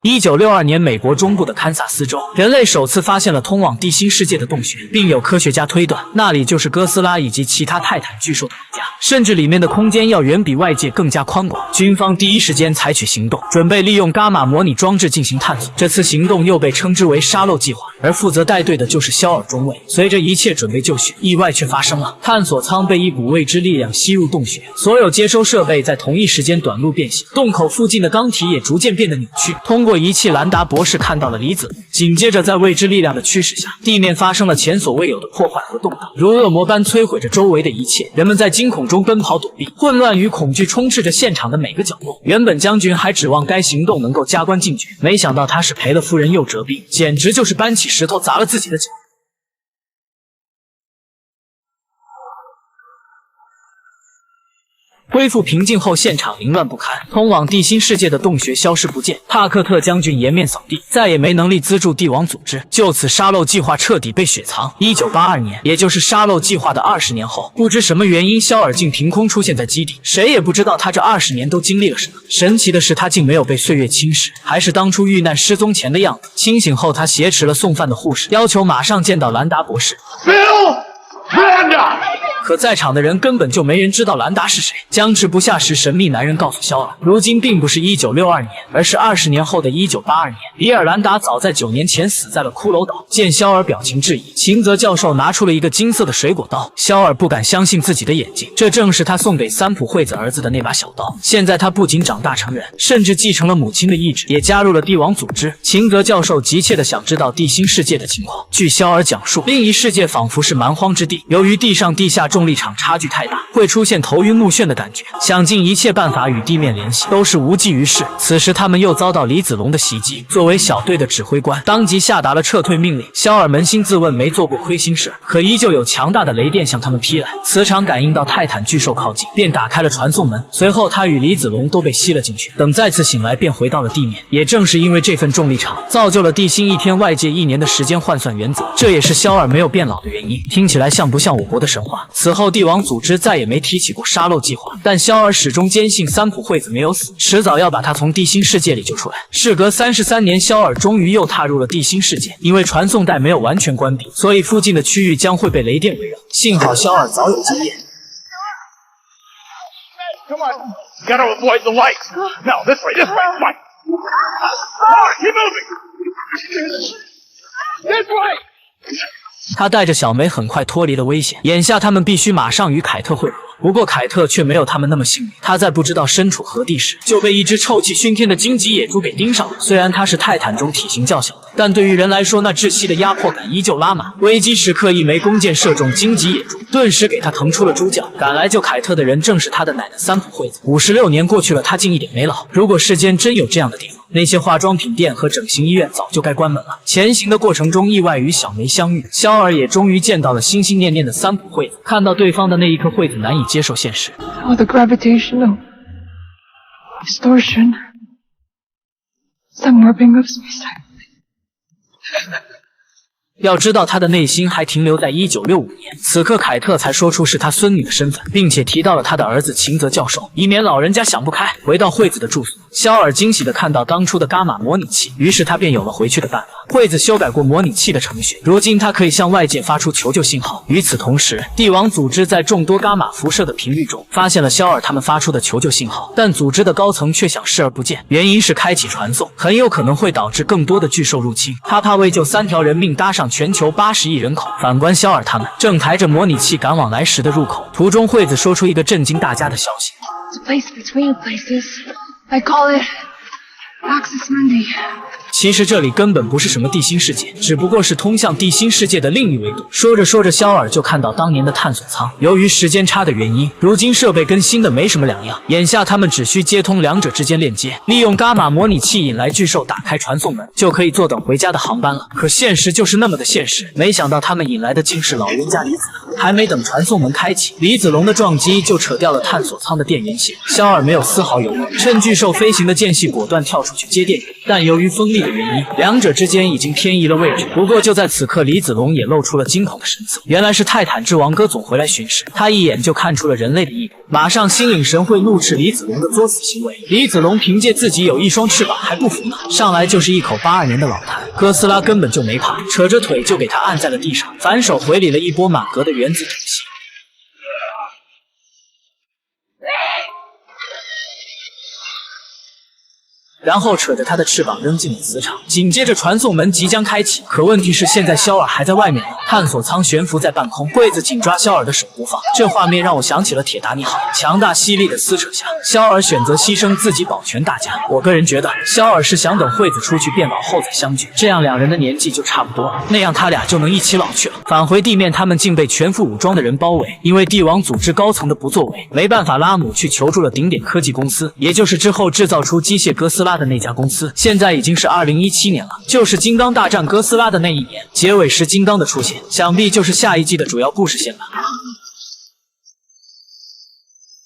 1962年，美国中部的堪萨斯州，人类首次发现了通往地心世界的洞穴，并有科学家推断，那里就是哥斯拉以及其他泰坦巨兽的老家，甚至里面的空间要远比外界更加宽广。军方第一时间采取行动，准备利用伽马模拟装置进行探索。这次行动又被称之为沙漏计划，而负责带队的就是肖尔中尉。随着一切准备就绪，意外却发生了，探索舱被一股未知力量吸入洞穴，所有接收设备在同一时间短路变形，洞口附近的钢体也逐渐变得扭曲。通过仪器，兰达博士看到了离子炉。紧接着，在未知力量的驱使下，地面发生了前所未有的破坏和动荡，如恶魔般摧毁着周围的一切。人们在惊恐中奔跑躲避，混乱与恐惧充斥着现场的每个角落。原本将军还指望该行动能够加官进爵，没想到他是赔了夫人又折兵，简直就是搬起石头砸了自己的脚。恢复平静后，现场凌乱不堪，通往地心世界的洞穴消失不见。帕克特将军颜面扫地，再也没能力资助帝王组织，就此沙漏计划彻底被雪藏。1982年，也就是沙漏计划的20年后，不知什么原因，肖尔竟凭空出现在基地，谁也不知道他这20年都经历了什么。神奇的是，他竟没有被岁月侵蚀，还是当初遇难失踪前的样子。清醒后，他挟持了送饭的护士，要求马上见到兰达博士。可在场的人根本就没人知道兰达是谁。僵持不下时，神秘男人告诉肖尔，如今并不是1962年，而是20年后的1982年。比尔·兰达早在9年前死在了骷髅岛。见肖尔表情质疑，秦泽教授拿出了一个金色的水果刀。肖尔不敢相信自己的眼睛，这正是他送给三浦惠子儿子的那把小刀。现在他不仅长大成人，甚至继承了母亲的意志，也加入了帝王组织。秦泽教授急切地想知道地心世界的情况。据肖尔讲述，另一世界仿佛是蛮荒之地，由于地上地下重力场差距太大，会出现头晕目眩的感觉，想尽一切办法与地面联系，都是无济于事。此时他们又遭到离子龙的袭击，作为小队的指挥官，当即下达了撤退命令。肖尔扪心自问，没做过亏心事，可依旧有强大的雷电向他们劈来。磁场感应到泰坦巨兽靠近，便打开了传送门。随后他与离子龙都被吸了进去，等再次醒来便回到了地面。也正是因为这份重力场，造就了地心1天外界1年的时间换算原则，这也是肖尔没有变老的原因。听起来像不像我国的神话？此后帝王组织再也没提起过沙漏计划，但肖尔始终坚信三浦惠子没有死，迟早要把他从地心世界里救出来。事隔33年，肖尔终于又踏入了地心世界。因为传送带没有完全关闭，所以附近的区域将会被雷电围绕。幸好肖尔早有经验。Come on, gotta avoid the light. No, this way, light. Keep moving. This way. 他带着小梅很快脱离了危险，眼下他们必须马上与凯特会合。不过凯特却没有他们那么幸运，他在不知道身处何地时，就被一只臭气熏天的荆棘野猪给盯上了。虽然他是泰坦中体型较小的，但对于人来说，那窒息的压迫感依旧拉满。危机时刻，一枚弓箭射中荆棘野猪，顿时给他腾出了猪脚。赶来救凯特的人正是他的奶奶三浦惠子。56年过去了，他竟一点没老。如果世间真有这样的地方，那些化妆品店和整形医院早就该关门了。前行的过程中，意外与小梅相遇，肖尔也终于见到了心心念念的三浦惠子。看到对方的那一刻，惠子难以接受现实。Oh, the gravitational distortion. Some warping of space-time. 要知道，他的内心还停留在1965年。此刻，凯特才说出是他孙女的身份，并且提到了他的儿子秦泽教授，以免老人家想不开。回到惠子的住所，肖尔惊喜地看到当初的伽马模拟器，于是他便有了回去的办法。惠子修改过模拟器的程序，如今他可以向外界发出求救信号。与此同时，帝王组织在众多伽马辐射的频率中发现了肖尔他们发出的求救信号，但组织的高层却想视而不见，原因是开启传送很有可能会导致更多的巨兽入侵。他怕为救3条人命搭上全球80亿人口。反观肖尔他们正抬着模拟器赶往来时的入口，途中惠子说出一个震惊大家的消息。 It's a place between places. I call it Axis Mundi. 其实这里根本不是什么地心世界，只不过是通向地心世界的另一维度。说着说着，肖尔就看到当年的探索舱。由于时间差的原因，如今设备跟新的没什么两样。眼下他们只需接通两者之间链接，利用伽马模拟器引来巨兽，打开传送门，就可以坐等回家的航班了。可现实就是那么的现实，没想到他们引来的竟是老冤家离子龙。还没等传送门开启，离子龙的撞击就扯掉了探索舱的电源线。肖尔没有丝毫犹豫，趁巨兽飞行的间隙果断跳出。出去接电源，但由于风力的原因，两者之间已经偏移了位置。不过就在此刻，李子龙也露出了惊恐的神色，原来是泰坦之王哥总回来巡视，他一眼就看出了人类的异动，马上心领神会，怒斥李子龙的作死行为。李子龙凭借自己有一双翅膀还不服呢，上来就是一口82年的老痰，哥斯拉根本就没怕，扯着腿就给他按在了地上，反手回礼了一波满格的原子吐息。然后扯着他的翅膀扔进了磁场，紧接着传送门即将开启。可问题是现在肖尔还在外面呢，探索舱悬浮在半空，柜子紧抓肖尔的手不放。这画面让我想起了铁达尼号，强大犀利的撕扯下，肖尔选择牺牲自己保全大家。我个人觉得肖尔是想等惠子出去变老后再相聚，这样两人的年纪就差不多了，那样他俩就能一起老去了。返回地面，他们竟被全副武装的人包围，因为帝王组织高层的不作为，没办法，拉姆去求助了顶点科技公司，也就是之后制造出机械哥斯拉的那家公司。现在已经是2017年了，就是金刚大战哥斯拉的那一年，结尾时金刚的出现，想必就是下一季的主要故事线了。